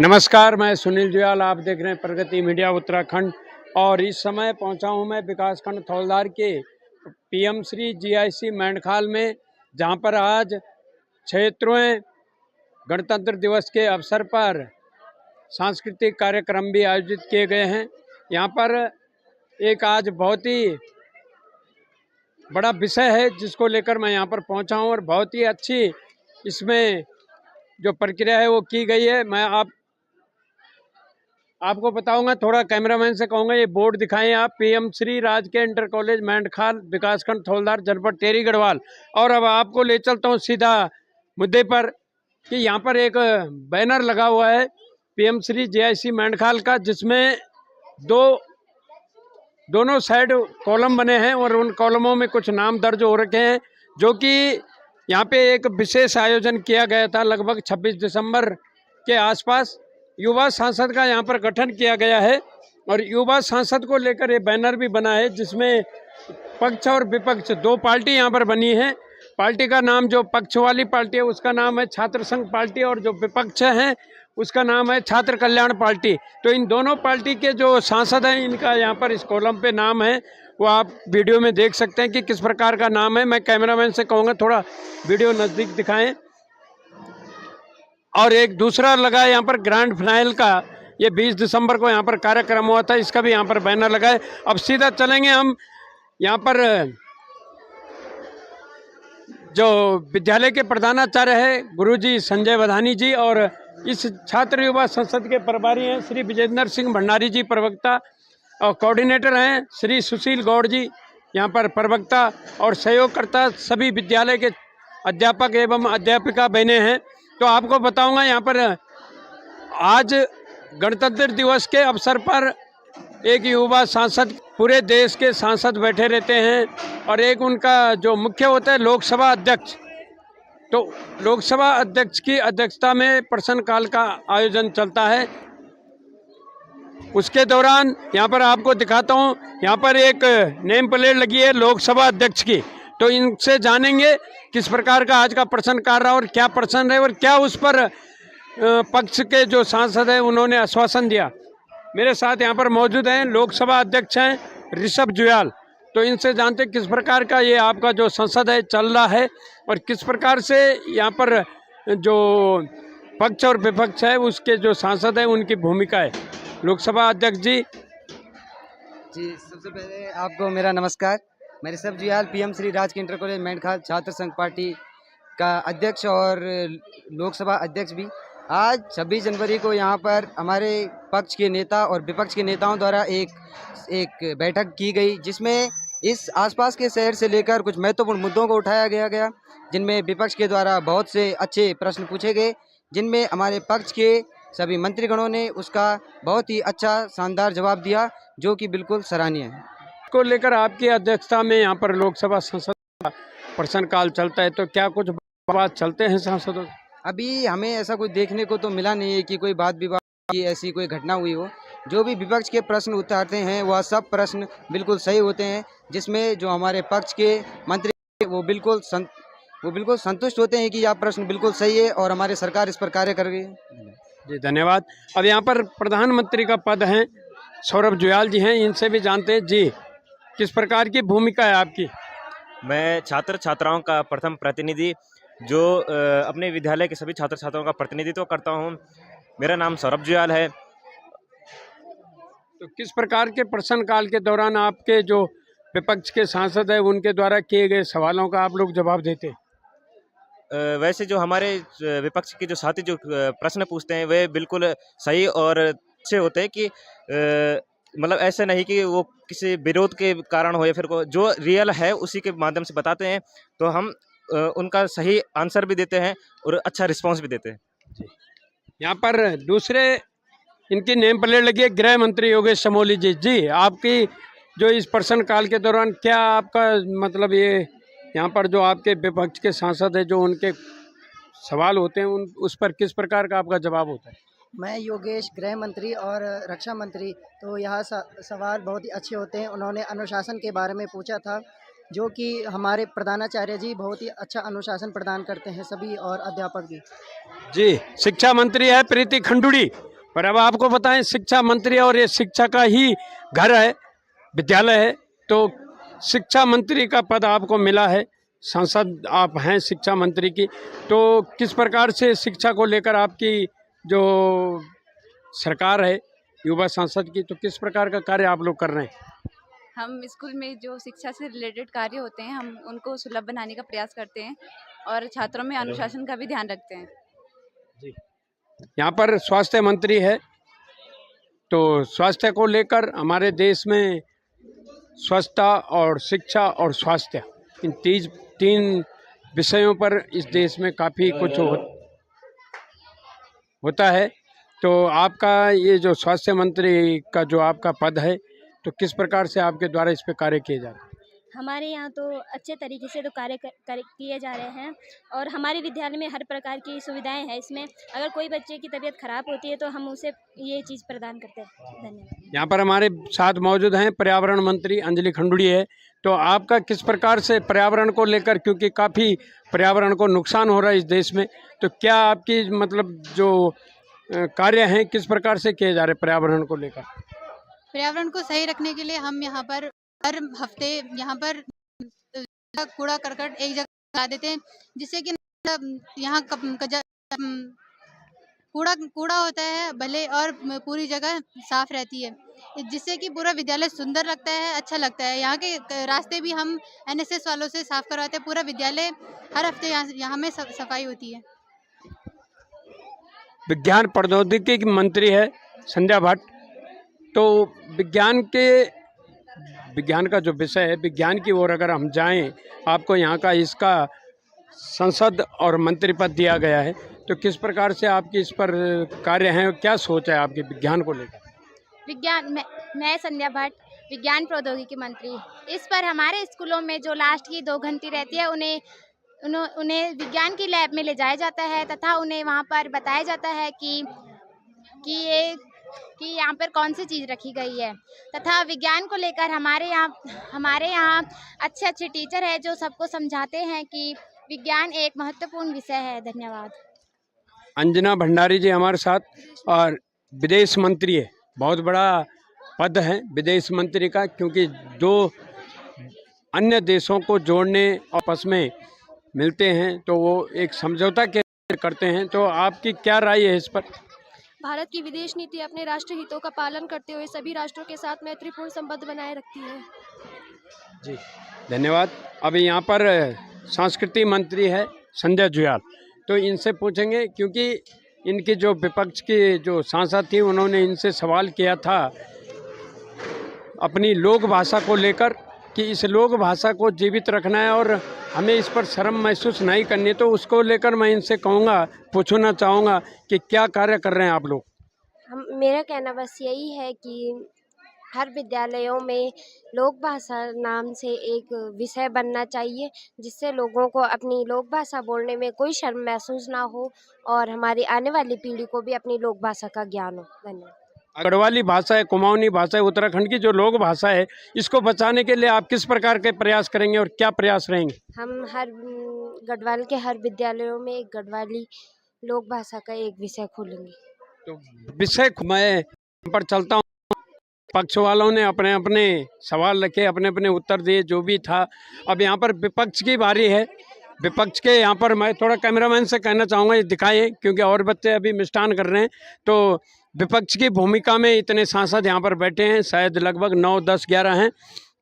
नमस्कार, मैं सुनील जुयाल। आप देख रहे हैं प्रगति मीडिया उत्तराखंड और इस समय पहुंचा हूं मैं विकासखंड थौलधार के पीएम श्री जीआईसी मेंढखाल में, जहां पर आज 76वें गणतंत्र दिवस के अवसर पर सांस्कृतिक कार्यक्रम भी आयोजित किए गए हैं। यहां पर एक आज बहुत ही बड़ा विषय है जिसको लेकर मैं यहां पर पहुंचा हूं और बहुत ही अच्छी इसमें जो प्रक्रिया है वो की गई है। मैं आपको बताऊंगा, थोड़ा कैमरामैन से कहूंगा ये बोर्ड दिखाएं आप। पीएम श्री राजकीय इंटर कॉलेज मेंढखाल, विकासखंड थौलधार, जनपद टेरी गढ़वाल। और अब आपको ले चलता हूं सीधा मुद्दे पर कि यहाँ पर एक बैनर लगा हुआ है पीएम श्री जीआईसी मेंढखाल का, जिसमें दोनों साइड कॉलम बने हैं और उन कॉलमों में कुछ नाम दर्ज हो रखे हैं, जो कि यहाँ पे एक विशेष आयोजन किया गया था लगभग 26 दिसंबर के आसपास। युवा सांसद का यहाँ पर गठन किया गया है और युवा सांसद को लेकर ये बैनर भी बना है, जिसमें पक्ष और विपक्ष दो पार्टी यहाँ पर बनी है। पार्टी का नाम, जो पक्ष वाली पार्टी है उसका नाम है छात्र संघ पार्टी और जो विपक्ष है उसका नाम है छात्र कल्याण पार्टी। तो इन दोनों पार्टी के जो सांसद हैं इनका यहाँ पर इस कॉलम पे नाम है, वो आप वीडियो में देख सकते हैं कि किस प्रकार का नाम है। मैं कैमरामैन से कहूँगा थोड़ा वीडियो नज़दीक दिखाएं। और एक दूसरा लगा है यहाँ पर ग्रैंड फाइनल का, ये 20 दिसंबर को यहाँ पर कार्यक्रम हुआ था, इसका भी यहाँ पर बैनर लगा है। अब सीधा चलेंगे हम यहाँ पर जो विद्यालय के प्रधानाचार्य है गुरुजी संजय वधानी जी, और इस छात्र युवा संसद के प्रभारी हैं श्री विजेंद्र सिंह भंडारी जी प्रवक्ता, और कोऑर्डिनेटर हैं श्री सुशील गौड़ जी यहाँ पर प्रवक्ता, और सहयोगकर्ता सभी विद्यालय के अध्यापक एवं अध्यापिका बहनें हैं। तो आपको बताऊंगा यहाँ पर आज गणतंत्र दिवस के अवसर पर एक युवा सांसद, पूरे देश के सांसद बैठे रहते हैं और एक उनका जो मुख्य होता है लोकसभा अध्यक्ष। तो लोकसभा अध्यक्ष की अध्यक्षता में प्रश्नकाल का आयोजन चलता है। उसके दौरान यहाँ पर आपको दिखाता हूँ, यहाँ पर एक नेम प्लेट लगी है लोकसभा अध्यक्ष की। तो इनसे जानेंगे किस प्रकार का आज का प्रश्नकाल रहा और क्या प्रश्न है और क्या उस पर पक्ष के जो सांसद हैं उन्होंने आश्वासन दिया। मेरे साथ यहाँ पर मौजूद हैं लोकसभा अध्यक्ष हैं ऋषभ जुयाल। तो इनसे जानते किस प्रकार का ये आपका जो संसद है चल रहा है और किस प्रकार से यहाँ पर जो पक्ष और विपक्ष है उसके जो सांसद हैं उनकी भूमिका है। लोकसभा अध्यक्ष जी। सबसे पहले आपको मेरा नमस्कार। मैं ऋषभ जुयाल, पीएम श्री राजकीय इंटर कॉलेज मेंढखाल छात्र संघ पार्टी का अध्यक्ष और लोकसभा अध्यक्ष भी। आज 26 जनवरी को यहाँ पर हमारे पक्ष के नेता और विपक्ष के नेताओं द्वारा एक बैठक की गई, जिसमें इस आसपास के शहर से लेकर कुछ महत्वपूर्ण मुद्दों को उठाया गया, जिनमें विपक्ष के द्वारा बहुत से अच्छे प्रश्न पूछे गए, जिनमें हमारे पक्ष के सभी मंत्रीगणों ने उसका बहुत ही अच्छा शानदार जवाब दिया, जो कि बिल्कुल सराहनीय है। को लेकर आपकी अध्यक्षता में यहाँ पर लोकसभा संसद का प्रश्नकाल चलता है, तो क्या कुछ बात चलते हैं सांसदों? अभी हमें ऐसा कुछ देखने को तो मिला नहीं है कि कोई बात विवाद की ऐसी कोई घटना हुई हो। जो भी विपक्ष के प्रश्न उठाते हैं वह सब प्रश्न बिल्कुल सही होते हैं, जिसमें जो हमारे पक्ष के मंत्री वो बिल्कुल संतुष्ट होते हैं कि यह प्रश्न बिल्कुल सही है और हमारी सरकार इस पर कार्य कर रही है। जी धन्यवाद। अब यहाँ पर प्रधानमंत्री का पद है सौरभ जुयाल जी हैं, इनसे भी जानते हैं जी किस प्रकार की भूमिका है आपकी। मैं छात्र छात्राओं का प्रथम प्रतिनिधि, जो अपने विद्यालय के सभी छात्र छात्राओं का प्रतिनिधित्व करता हूं। मेरा नाम सौरभ जुयाल है। तो किस प्रकार के प्रश्नकाल के दौरान आपके जो विपक्ष के सांसद हैं उनके द्वारा किए गए सवालों का आप लोग जवाब देते? वैसे जो हमारे विपक्ष के जो साथी जो प्रश्न पूछते हैं वे बिल्कुल सही और अच्छे होते हैं, कि मतलब ऐसे नहीं कि वो किसी विरोध के कारण हो या फिर जो रियल है उसी के माध्यम से बताते हैं। तो हम उनका सही आंसर भी देते हैं और अच्छा रिस्पांस भी देते हैं। जी। यहाँ पर दूसरे इनकी नेम प्लेट लगी है गृह मंत्री योगेश चमोली जी। जी, आपकी जो इस प्रश्नकाल के दौरान क्या आपका मतलब ये यहाँ पर जो आपके विपक्ष के सांसद है जो उनके सवाल होते हैं उस पर किस प्रकार का आपका जवाब होता है? मैं योगेश, गृह मंत्री और रक्षा मंत्री। तो यह सवाल बहुत ही अच्छे होते हैं। उन्होंने अनुशासन के बारे में पूछा था, जो कि हमारे प्रधानाचार्य जी बहुत ही अच्छा अनुशासन प्रदान करते हैं, सभी और अध्यापक भी। जी, शिक्षा मंत्री है प्रीति खंडूड़ी। पर अब आपको बताएं, शिक्षा मंत्री और ये शिक्षा का ही घर है, विद्यालय है, तो शिक्षा मंत्री का पद आपको मिला है, सांसद आप हैं शिक्षा मंत्री की, तो किस प्रकार से शिक्षा को लेकर आपकी जो सरकार है युवा सांसद की, तो किस प्रकार का कार्य आप लोग कर रहे हैं? हम स्कूल में जो शिक्षा से रिलेटेड कार्य होते हैं हम उनको सुलभ बनाने का प्रयास करते हैं और छात्रों में अनुशासन का भी ध्यान रखते हैं। जी, यहाँ पर स्वास्थ्य मंत्री है, तो स्वास्थ्य को लेकर हमारे देश में स्वच्छता और शिक्षा और स्वास्थ्य, इन तीन विषयों पर इस देश में काफ़ी कुछ होता है। तो आपका ये जो स्वास्थ्य मंत्री का जो आपका पद है, तो किस प्रकार से आपके द्वारा इस पे कार्य किए जा रहे हैं? हमारे यहाँ तो अच्छे तरीके से तो कार्य किए जा रहे हैं और हमारे विद्यालय में हर प्रकार की सुविधाएं हैं। इसमें अगर कोई बच्चे की तबीयत खराब होती है तो हम उसे ये चीज़ प्रदान करते हैं। धन्यवाद। यहाँ पर हमारे साथ मौजूद हैं पर्यावरण मंत्री अंजलि खंडूड़ी है, तो आपका किस प्रकार से पर्यावरण को लेकर, क्योंकि काफ़ी पर्यावरण को नुकसान हो रहा है इस देश में, तो क्या आपकी मतलब जो कार्य हैं किस प्रकार से किए जा रहे हैं पर्यावरण को लेकर? पर्यावरण को सही रखने के लिए हम यहाँ पर हर हफ्ते यहाँ पर कूड़ा करकट एक जगह लगा देते हैं, जिससे कि यहाँ कूड़ा होता है भले और पूरी जगह साफ रहती है, जिससे कि पूरा विद्यालय सुंदर लगता है, अच्छा लगता है। यहाँ के रास्ते भी हम एनएसएस वालों से साफ करवाते हैं। पूरा विद्यालय हर हफ्ते यहाँ में सफाई होती है। विज्ञान प्रौद्योगिकी की मंत्री है संध्या भट्ट, तो विज्ञान का जो विषय है, विज्ञान की ओर अगर हम जाएं, आपको यहाँ का इसका संसद और मंत्री पद दिया गया है, तो किस प्रकार से आपकी इस पर कार्य हैं, क्या सोच है आपकी विज्ञान को लेकर? मैं संध्या भट्ट, विज्ञान प्रौद्योगिकी मंत्री। इस पर हमारे स्कूलों में जो लास्ट की 2 घंटी रहती है उन्हें विज्ञान की लैब में ले जाया जाता है तथा उन्हें वहाँ पर बताया जाता है कि यहाँ पर कौन सी चीज़ रखी गई है, तथा विज्ञान को लेकर हमारे यहाँ अच्छे टीचर हैं जो सबको समझाते हैं कि विज्ञान एक महत्वपूर्ण विषय है। धन्यवाद। अंजना भंडारी जी हमारे साथ, और विदेश मंत्री है, बहुत बड़ा पद है विदेश मंत्री का, क्योंकि 2 अन्य देशों को जोड़ने आपस में मिलते हैं तो वो एक समझौता के करते हैं, तो आपकी क्या राय है इस पर? भारत की विदेश नीति अपने राष्ट्र हितों का पालन करते हुए सभी राष्ट्रों के साथ मैत्रीपूर्ण संबंध बनाए रखती है। जी, धन्यवाद। अभी यहाँ पर संस्कृति मंत्री है संजय जुयाल, तो इनसे पूछेंगे, क्योंकि इनकी जो विपक्ष की जो सांसद थी उन्होंने इनसे सवाल किया था अपनी लोक भाषा को लेकर कि इस लोक भाषा को जीवित रखना है और हमें इस पर शर्म महसूस नहीं करनी, तो उसको लेकर मैं इनसे पूछना चाहूँगा कि क्या कार्य कर रहे हैं आप लोग? मेरा कहना बस यही है कि हर विद्यालयों में लोक भाषा नाम से एक विषय बनना चाहिए, जिससे लोगों को अपनी लोक भाषा बोलने में कोई शर्म महसूस ना हो और हमारी आने वाली पीढ़ी को भी अपनी लोक भाषा का ज्ञान हो। धन्यवाद। गढ़वाली भाषा है, कुमाऊनी भाषा है, उत्तराखंड की जो लोक भाषा है, इसको बचाने के लिए आप किस प्रकार के प्रयास करेंगे और क्या प्रयास रहेंगे? हम गढ़वाल के हर विद्यालयों में एक गढ़वाली लोक भाषा का एक विषय खोलेंगे। तो विषय मैं पर चलता हूँ, पक्ष वालों ने अपने अपने सवाल रखे, अपने अपने उत्तर दिए, जो भी था। अब यहाँ पर विपक्ष की बारी है। विपक्ष के यहाँ पर मैं थोड़ा कैमरामैन से कहना चाहूँगा ये दिखाइए, क्योंकि और बच्चे अभी मिष्टान कर रहे हैं। तो विपक्ष की भूमिका में इतने सांसद यहाँ पर बैठे हैं, शायद लगभग 9, 10, 11 हैं,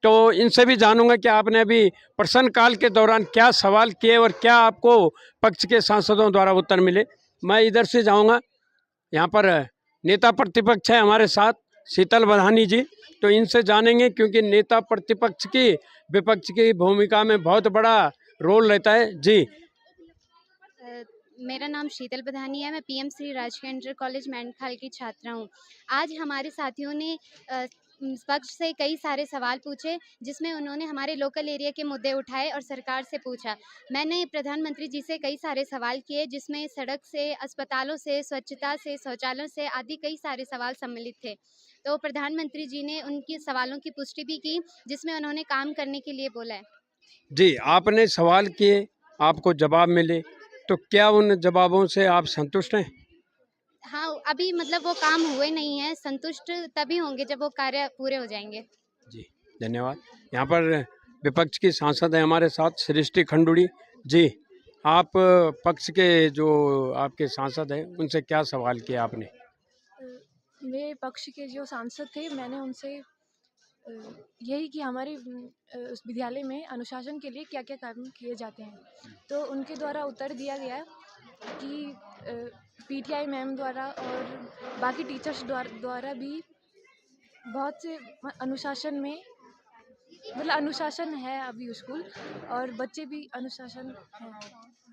तो इनसे भी जानूंगा कि आपने अभी प्रश्नकाल के दौरान क्या सवाल किए और क्या आपको पक्ष के सांसदों द्वारा उत्तर मिले। मैं इधर से जाऊँगा, यहाँ पर नेता प्रतिपक्ष है हमारे साथ शीतल बधानी जी, तो इनसे जानेंगे, क्योंकि नेता प्रतिपक्ष की विपक्ष की भूमिका में बहुत बड़ा रोल रहता है। जी, मेरा नाम शीतल बधानी है। मैं पीएम श्री राजकीय इंटर कॉलेज मेंढखाल की छात्रा हूँ। आज हमारे साथियों ने पक्ष से कई सारे सवाल पूछे, जिसमें उन्होंने हमारे लोकल एरिया के मुद्दे उठाए और सरकार से पूछा। मैंने प्रधानमंत्री जी से कई सारे सवाल किए, जिसमें सड़क से, अस्पतालों से, स्वच्छता से, शौचालयों से आदि कई सारे सवाल सम्मिलित थे। तो प्रधानमंत्री जी ने उनकी सवालों की पुष्टि भी की, जिसमें उन्होंने काम करने के लिए बोला है। जी, आपने सवाल किए, आपको जवाब मिले, तो क्या उन जवाबों से आप संतुष्ट हैं? हाँ, अभी मतलब वो काम हुए नहीं हैं, संतुष्ट तभी होंगे जब वो कार्य पूरे हो जाएँगे। जी, धन्यवाद। यहाँ पर विपक्ष की सांसद हैं हमारे साथ सृष्टि खंडूड़ी जी। आप पक्ष के जो आपके सांसद हैं उनसे क्या सवाल किया आपने? मेरे पक्ष के जो सांसद थे मैंने उनसे यही कि हमारे उस विद्यालय में अनुशासन के लिए क्या-क्या काम किए जाते हैं। तो उनके द्वारा उत्तर दिया गया कि पीटीआई मैम द्वारा और बाकी टीचर्स द्वारा भी बहुत से अनुशासन में मतलब अनुशासन है अभी स्कूल और बच्चे भी अनुशासन हैं।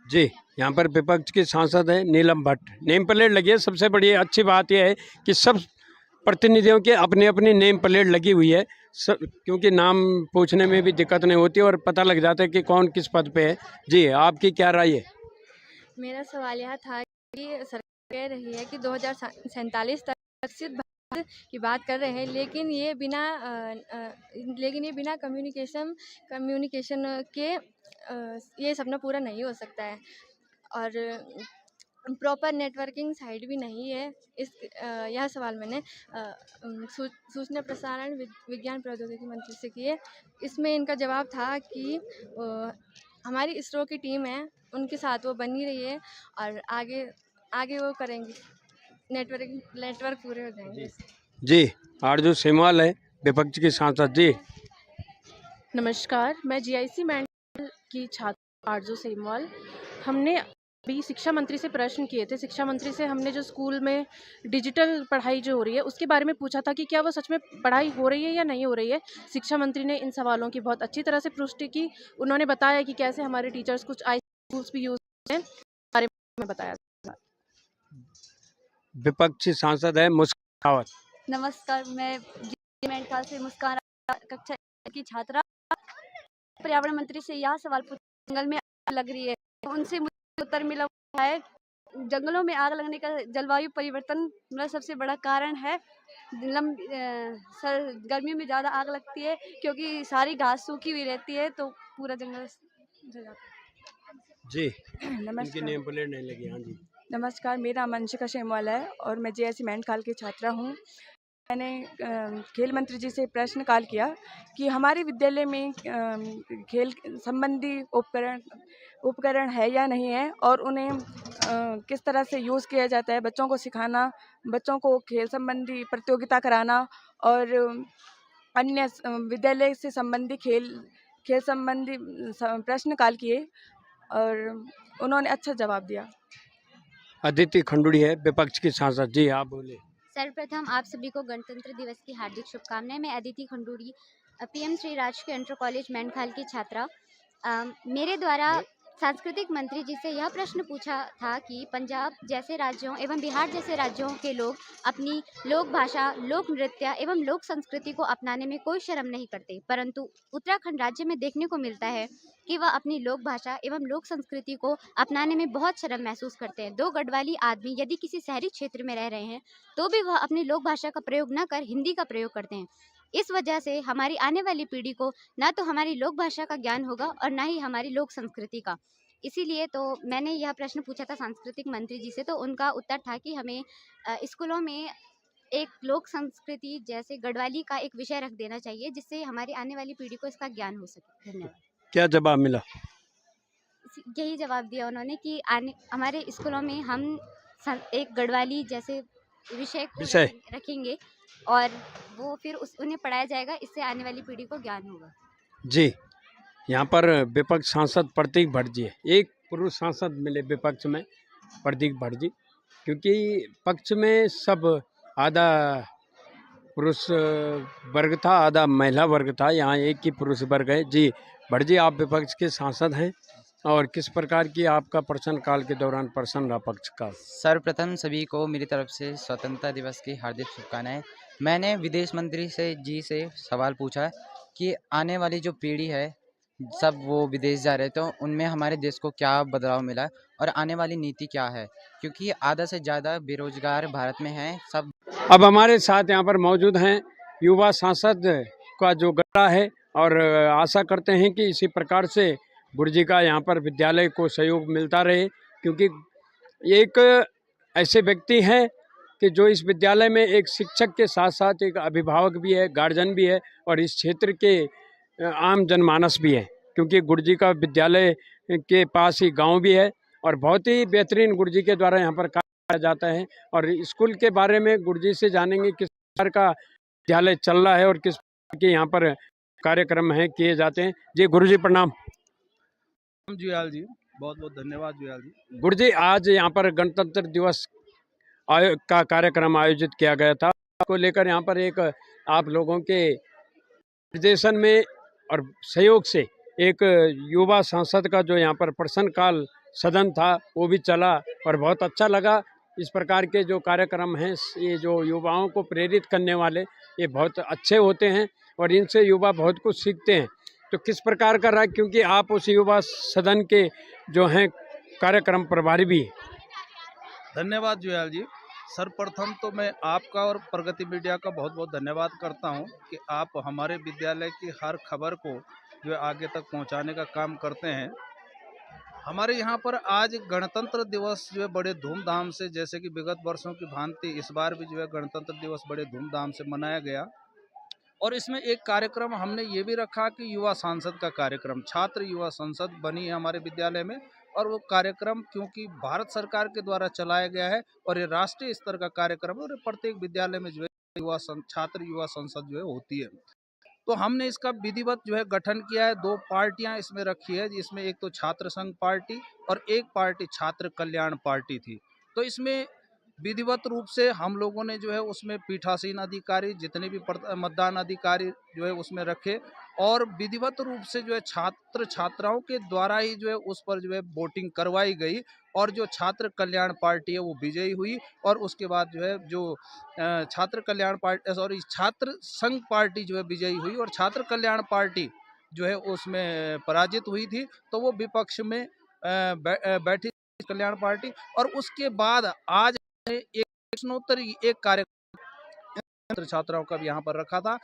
जी, यहाँ पर विपक्ष के सांसद हैं नीलम भट्ट। नेम प्लेट लगी है, सबसे बड़ी अच्छी बात यह है कि सब प्रतिनिधियों के अपनी अपनी नेम प्लेट लगी हुई है, क्योंकि नाम पूछने में भी दिक्कत नहीं होती और पता लग जाता है कि कौन किस पद पे है। जी, आपकी क्या राय है? मेरा सवाल यह था कि सरकार कह रही है कि 2047 तक विकसित भारत की बात कर रहे हैं, लेकिन ये बिना कम्युनिकेशन के ये सपना पूरा नहीं हो सकता है और प्रॉपर नेटवर्किंग साइट भी नहीं है। यह सवाल मैंने सूचना प्रसारण विज्ञान प्रौद्योगिकी मंत्री से किए। इसमें इनका जवाब था कि हमारी इसरो की टीम है, उनके साथ वो बनी रही है और आगे वो करेंगे, नेटवर्क पूरे हो जाएंगे। जी, आरजू सेमवाल है विपक्ष की सांसद जी। नमस्कार, मैं जीआईसी मेंढखाल की छात्र आरजू सेमवाल। हमने अभी शिक्षा मंत्री से प्रश्न किए थे। शिक्षा मंत्री से हमने जो स्कूल में डिजिटल पढ़ाई जो हो रही है उसके बारे में पूछा था कि क्या वो सच में पढ़ाई हो रही है या नहीं हो रही है। शिक्षा मंत्री ने इन सवालों की बहुत अच्छी तरह से पुष्टि की। उन्होंने बताया कि कैसे हमारे टीचर्स कुछ आई टूल्स भी यूज करते हैं, बारे में बताया। विपक्षी सांसद है मुस्कान रावत। नमस्कार, मैं मेंढखाल से मुस्कान कक्षा की छात्रा। पर्यावरण मंत्री से यह सवाल पूछा, जंगल में आग लग रही है, उनसे मुझे उत्तर मिला है जंगलों में आग लगने का जलवायु परिवर्तन मतलब सबसे बड़ा कारण है। गर्मियों में ज़्यादा आग लगती है क्योंकि सारी घास सूखी हुई रहती है तो पूरा जंगल जल जाता है। जी, नमस्कार। नेम प्लेट नहीं लगी। हाँ जी, नमस्कार, मेरा मंशिका शेमवाल है और मैं जीआईसी मेंढखाल की छात्रा हूँ। मैंने खेल मंत्री जी से प्रश्न काल किया कि हमारे विद्यालय में खेल संबंधी उपकरण है या नहीं है और उन्हें किस तरह से यूज़ किया जाता है। बच्चों को सिखाना, बच्चों को खेल संबंधी प्रतियोगिता कराना और अन्य विद्यालय से संबंधी खेल संबंधी प्रश्न काल किए और उन्होंने अच्छा जवाब दिया। अदिति खंडूड़ी है विपक्ष की सांसद जी, आप बोले। सर्वप्रथम आप सभी को गणतंत्र दिवस की हार्दिक शुभकामनाएं। मैं अदिति खंडूड़ी, पीएम श्री राजकीय इंटर कॉलेज मेंढखाल की छात्रा। मेरे द्वारा सांस्कृतिक मंत्री जी से यह प्रश्न पूछा था कि पंजाब जैसे राज्यों एवं बिहार जैसे राज्यों के लोग अपनी लोक भाषा, लोक नृत्य एवं लोक संस्कृति को अपनाने में कोई शर्म नहीं करते, परंतु उत्तराखंड राज्य में देखने को मिलता है कि वह अपनी लोक भाषा एवं लोक संस्कृति को अपनाने में बहुत शर्म महसूस करते हैं। दो गढ़वाली आदमी यदि किसी शहरी क्षेत्र में रह रहे हैं तो भी वह अपनी लोक भाषा का प्रयोग न कर हिंदी का प्रयोग करते हैं। इस वजह से हमारी आने वाली पीढ़ी को ना तो हमारी लोक भाषा का ज्ञान होगा और ना ही हमारी लोक संस्कृति का। इसीलिए तो मैंने यह प्रश्न पूछा था सांस्कृतिक मंत्री जी से, तो उनका उत्तर था कि हमें स्कूलों में एक लोक संस्कृति जैसे गढ़वाली का एक विषय रख देना चाहिए जिससे हमारी आने वाली पीढ़ी को इसका ज्ञान हो सके। धन्यवाद। क्या जवाब मिला? यही जवाब दिया उन्होंने कि हमारे स्कूलों में हम एक गढ़वाली जैसे विषय रखेंगे और वो फिर उन्हें पढ़ाया जाएगा, इससे आने वाली पीढ़ी को ज्ञान होगा। जी, यहाँ पर विपक्ष सांसद प्रतीक भट्ट जी है। एक पुरुष सांसद मिले विपक्ष में, प्रतीक भट्ट जी, क्योंकि पक्ष में सब आधा पुरुष वर्ग था, आधा महिला वर्ग था, यहाँ एक ही पुरुष वर्ग है। जी भट्ट जी, आप विपक्ष के सांसद हैं और किस प्रकार की आपका प्रश्न काल के दौरान प्रश्न रहा पक्ष का? सर्वप्रथम सभी को मेरी तरफ से स्वतंत्रता दिवस की हार्दिक शुभकामनाएं। मैंने विदेश मंत्री जी से सवाल पूछा कि आने वाली जो पीढ़ी है सब वो विदेश जा रहे, तो उनमें हमारे देश को क्या बदलाव मिला और आने वाली नीति क्या है, क्योंकि आधा से ज़्यादा बेरोजगार भारत में हैं सब। अब हमारे साथ यहाँ पर मौजूद हैं युवा सांसद का जो गठा है और आशा करते हैं कि इसी प्रकार से बुर्जी का यहाँ पर विद्यालय को सहयोग मिलता रहे, क्योंकि एक ऐसे व्यक्ति हैं कि जो इस विद्यालय में एक शिक्षक के साथ साथ एक अभिभावक भी है, गार्जियन भी है और इस क्षेत्र के आम जनमानस भी है, क्योंकि गुरुजी का विद्यालय के पास ही गांव भी है और बहुत ही बेहतरीन गुरुजी के द्वारा यहाँ पर कार्य किया जाता है। और स्कूल के बारे में गुरुजी से जानेंगे किस प्रकार का विद्यालय चल रहा है और किस प्रकार के यहाँ पर कार्यक्रम हैं किए जाते हैं। जी गुरुजी प्रणाम। जुयाल जी, बहुत बहुत धन्यवाद जुयाल जी। गुरुजी, आज यहाँ पर गणतंत्र दिवस का कार्यक्रम आयोजित किया गया था, को लेकर यहाँ पर एक आप लोगों के निर्देशन में और सहयोग से एक युवा सांसद का जो यहाँ पर प्रश्नकाल सदन था वो भी चला और बहुत अच्छा लगा। इस प्रकार के जो कार्यक्रम हैं, ये जो युवाओं को प्रेरित करने वाले, ये बहुत अच्छे होते हैं और इनसे युवा बहुत कुछ सीखते हैं। तो किस प्रकार का रहा, क्योंकि आप उस युवा सदन के जो हैं कार्यक्रम प्रभारी भी हैं। धन्यवाद जुयाल जी। सर्वप्रथम तो मैं आपका और प्रगति मीडिया का बहुत बहुत धन्यवाद करता हूं कि आप हमारे विद्यालय की हर खबर को जो है आगे तक पहुंचाने का काम करते हैं। हमारे यहाँ पर आज गणतंत्र दिवस जो है बड़े धूमधाम से, जैसे कि विगत वर्षों की भांति इस बार भी जो है गणतंत्र दिवस बड़े धूमधाम से मनाया गया। और इसमें एक कार्यक्रम हमने ये भी रखा कि युवा सांसद का कार्यक्रम, छात्र युवा संसद बनी है हमारे विद्यालय में। और वो कार्यक्रम क्योंकि भारत सरकार के द्वारा चलाया गया है और ये राष्ट्रीय स्तर का कार्यक्रम है और प्रत्येक विद्यालय में जो है छात्र युवा संसद जो है होती है। तो हमने इसका विधिवत जो है गठन किया है। 2 पार्टियां इसमें रखी है, जिसमें एक तो छात्र संघ पार्टी और एक पार्टी छात्र कल्याण पार्टी थी। तो इसमें विधिवत रूप से हम लोगों ने जो है उसमें पीठासीन अधिकारी, जितने भी मतदान अधिकारी जो है उसमें रखे और विधिवत रूप से जो है छात्र छात्राओं के द्वारा ही जो है उस पर जो है वोटिंग करवाई गई और जो छात्र कल्याण पार्टी है वो विजयी हुई। और उसके बाद जो है जो छात्र कल्याण पार्टी छात्र संघ पार्टी जो है विजयी हुई और छात्र कल्याण पार्टी जो है उसमें पराजित हुई थी। तो वो विपक्ष में बैठी कल्याण पार्टी। और उसके बाद आज एक प्रश्नोत्तरी एक कार्यक्रम छात्राओं का भी यहाँ पर रखा था,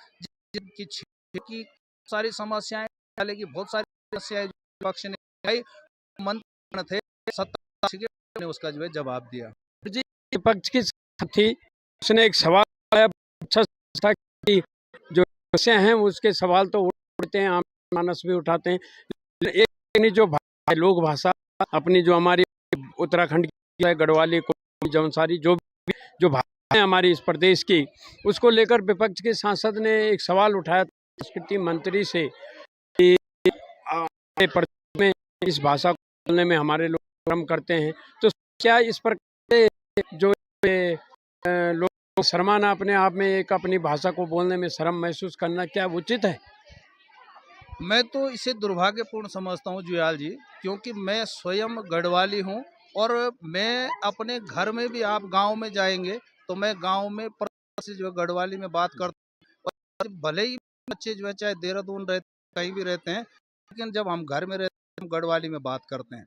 जिनकी सारी समस्याएं, की बहुत सारी समस्याएं विपक्ष ने आई, मंत्री थे सत्ता ने उसका जो है जवाब दिया। जी, विपक्ष की थी, उसने एक सवाल आया, अच्छा था कि जो समस्या हैं उसके सवाल तो उठते हैं, आम मानस भी उठाते हैं। एक जो लोक भाषा अपनी जो हमारी उत्तराखंड की है, गढ़वाली को जौनसारी जो भाषा है हमारी इस प्रदेश की, उसको लेकर विपक्ष के सांसद ने एक सवाल उठाया संस्कृति मंत्री से कि प्रदेश में इस भाषा को बोलने में हमारे लोग शर्म करते हैं। तो क्या इस प्रकार जो लोग शर्माना, अपने आप में एक अपनी भाषा को बोलने में शर्म महसूस करना, क्या उचित है? मैं तो इसे दुर्भाग्यपूर्ण समझता हूँ जुयाल जी, क्योंकि मैं स्वयं गढ़वाली हूँ और मैं अपने घर में भी, आप गांव में जाएंगे तो मैं गांव में से जो है गढ़वाली में बात करता हूँ। और भले ही बच्चे जो है चाहे देहरादून रहते कहीं भी रहते हैं, लेकिन जब हम घर में रहते हैं हम गढ़वाली में बात करते हैं।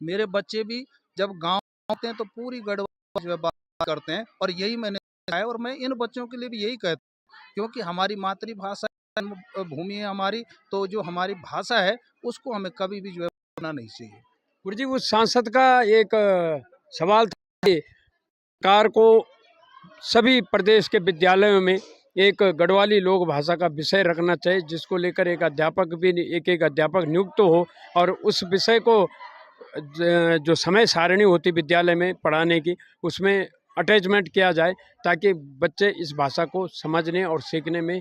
मेरे बच्चे भी जब गाँव आते हैं तो पूरी गढ़वाली जो है बात करते हैं और यही मैंने देखा है। और मैं इन बच्चों के लिए भी यही कहता हूँ, क्योंकि हमारी मातृभाषा भूमि है हमारी, तो जो हमारी भाषा है उसको हमें कभी भी जो है भूलना नहीं चाहिए। गुरुजी, उस सांसद का एक सवाल था कि सरकार को सभी प्रदेश के विद्यालयों में एक गढ़वाली लोक भाषा का विषय रखना चाहिए, जिसको लेकर एक अध्यापक भी एक अध्यापक नियुक्त हो और उस विषय को जो समय सारणी होती विद्यालय में पढ़ाने की, उसमें अटैचमेंट किया जाए ताकि बच्चे इस भाषा को समझने और सीखने में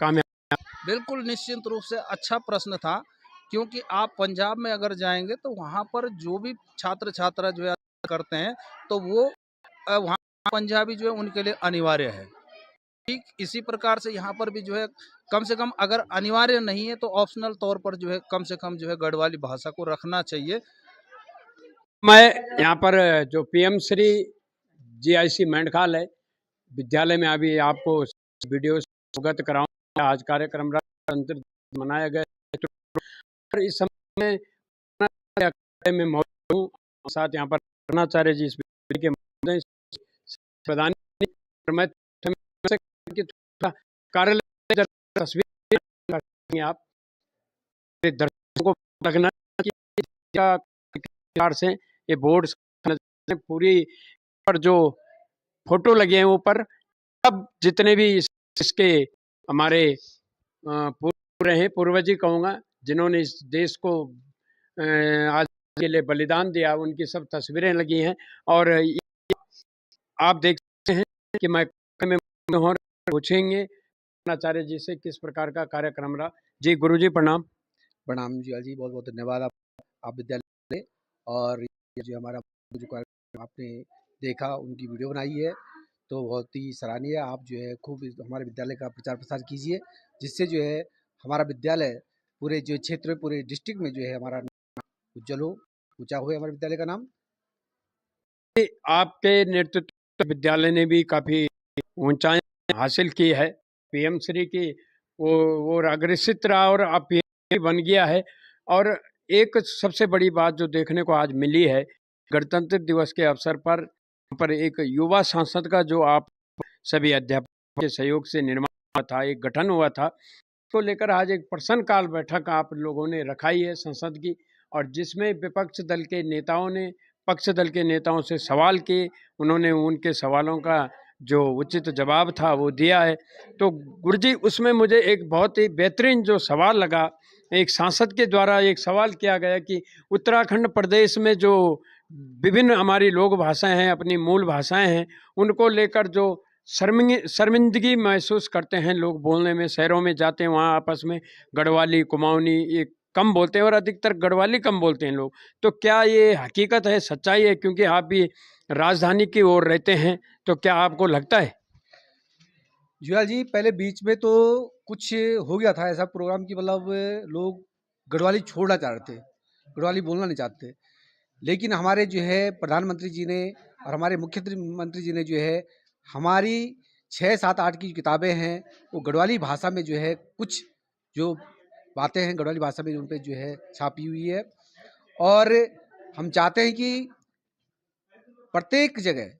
कामयाब। बिल्कुल निश्चित रूप से अच्छा प्रश्न था, क्योंकि आप पंजाब में अगर जाएंगे तो वहाँ पर जो भी छात्र छात्रा जो है करते हैं तो वो वहाँ पंजाबी जो है उनके लिए अनिवार्य है। ठीक इसी प्रकार से यहाँ पर भी जो है कम से कम अगर अनिवार्य नहीं है तो ऑप्शनल तौर पर जो है कम से कम जो है गढ़वाली भाषा को रखना चाहिए। मैं यहाँ पर जो PM श्री GIC मेंढखाल है विद्यालय में अभी आपको वीडियो अवगत कराऊंगा। आज कार्यक्रम मनाया गया और इस समय में मौजूद हूँ, साथ यहाँ पर प्रधानाचार्य जी इस के प्रधान कार्यालय तस्वीर आप दर्शकों को रखना से ये बोर्ड पूरी पर जो फोटो लगे हैं ऊपर। अब जितने भी इसके हमारे पूर्व हैं, पूर्वज ही कहूँगा, जिन्होंने इस देश को आज के लिए बलिदान दिया, उनकी सब तस्वीरें लगी हैं। और आप देख सकते हैं कि मैं पूछेंगे आचार्य जी से किस प्रकार का कार्यक्रम रहा। जी गुरुजी प्रणाम। प्रणाम जी जी, बहुत बहुत धन्यवाद आप विद्यालय और ये जो हमारा जो कार्यक्रम आपने देखा, उनकी वीडियो बनाई है तो बहुत ही सराहनीय है। आप जो है खूब हमारे विद्यालय का प्रचार प्रसार कीजिए, जिससे जो है हमारा विद्यालय पूरे जो क्षेत्र में, पूरे डिस्ट्रिक्ट में जो है हमारा उज्जवल हो, ऊंचा हुए हमारे विद्यालय का नाम। आपके नेतृत्व विद्यालय ने भी काफ़ी ऊंचाई हासिल की है। पीएम श्री की वो अग्रसित रहा और अब पीएम बन गया है। और एक सबसे बड़ी बात जो देखने को आज मिली है, गणतंत्र दिवस के अवसर पर एक युवा सांसद का जो आप सभी अध्यापकों के सहयोग से निर्माण हुआ था, एक गठन हुआ था, तो लेकर आज एक प्रश्नकाल बैठक आप लोगों ने रखाई है संसद की, और जिसमें विपक्ष दल के नेताओं ने पक्ष दल के नेताओं से सवाल किए, उन्होंने उनके सवालों का जो उचित जवाब था वो दिया है। तो गुरुजी, उसमें मुझे एक बहुत ही बेहतरीन जो सवाल लगा, एक सांसद के द्वारा एक सवाल किया गया कि उत्तराखंड प्रदेश में जो विभिन्न हमारी लोक भाषाएं हैं, अपनी मूल भाषाएं हैं, उनको लेकर जो शर्मिंदगी महसूस करते हैं लोग बोलने में। शहरों में जाते हैं, वहाँ आपस में गढ़वाली, कुमाऊनी ये कम बोलते हैं और अधिकतर गढ़वाली कम बोलते हैं लोग। तो क्या ये हकीकत है, सच्चाई है? क्योंकि आप भी राजधानी की ओर रहते हैं, तो क्या आपको लगता है? जुयाल जी, पहले बीच में तो कुछ हो गया था ऐसा प्रोग्राम कि मतलब लोग गढ़वाली छोड़ना चाह रहे थे, गढ़वाली बोलना नहीं चाहते। लेकिन हमारे जो है प्रधानमंत्री जी ने और हमारे मुख्यमंत्री जी ने जो है हमारी 6, 7, 8 की किताबें हैं, वो गढ़वाली भाषा में जो है कुछ जो बातें हैं गढ़वाली भाषा में उन पर जो है छापी हुई है। और हम चाहते हैं कि प्रत्येक जगह,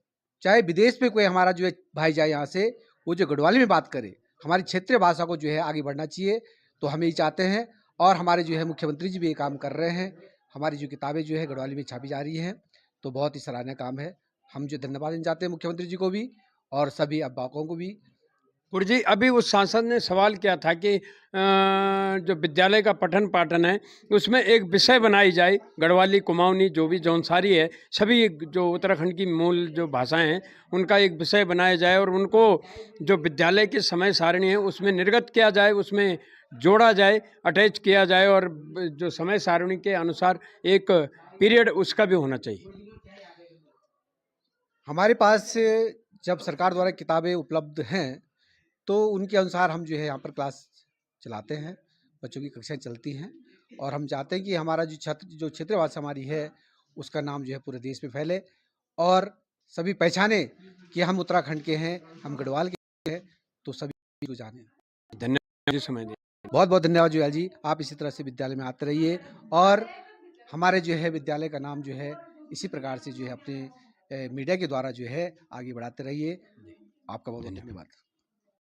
चाहे विदेश में कोई हमारा जो है भाई जाए यहाँ से, वो जो गढ़वाली में बात करे, हमारी क्षेत्रीय भाषा को जो है आगे बढ़ना चाहिए। तो हम यही चाहते हैं और हमारे जो है मुख्यमंत्री जी भी ये काम कर रहे हैं। हमारी जो किताबें जो है गढ़वाली में छापी जा रही हैं, तो बहुत ही सराहनीय काम है। हम जो धन्यवाद देना चाहते हैं मुख्यमंत्री जी को भी और सभी अभिभावकों को भी। गुरुजी, अभी उस सांसद ने सवाल किया था कि जो विद्यालय का पठन पाठन है उसमें एक विषय बनाई जाए, गढ़वाली, कुमाऊनी, जो भी जौनसारी है, सभी जो उत्तराखंड की मूल जो भाषाएं हैं उनका एक विषय बनाया जाए और उनको जो विद्यालय की समय सारणी है उसमें निर्गत किया जाए, उसमें जोड़ा जाए, अटैच किया जाए, और जो समय सारणी के अनुसार एक पीरियड उसका भी होना चाहिए। हमारे पास जब सरकार द्वारा किताबें उपलब्ध हैं तो उनके अनुसार हम जो है यहाँ पर क्लास चलाते हैं, बच्चों की कक्षाएं चलती हैं। और हम चाहते हैं कि हमारा जो क्षेत्रीय भाषा हमारी है उसका नाम जो है पूरे देश में फैले और सभी पहचाने कि हम उत्तराखंड के हैं, हम गढ़वाल के हैं, तो सभी को जाने। धन्यवाद जी, समय दिया। बहुत बहुत धन्यवाद जुयाल जी। आप इसी तरह से विद्यालय में आते रहिए और हमारे जो है विद्यालय का नाम जो है इसी प्रकार से जो है अपने मीडिया के द्वारा जो है आगे बढ़ाते रहिए। आपका बहुत बहुत धन्यवाद।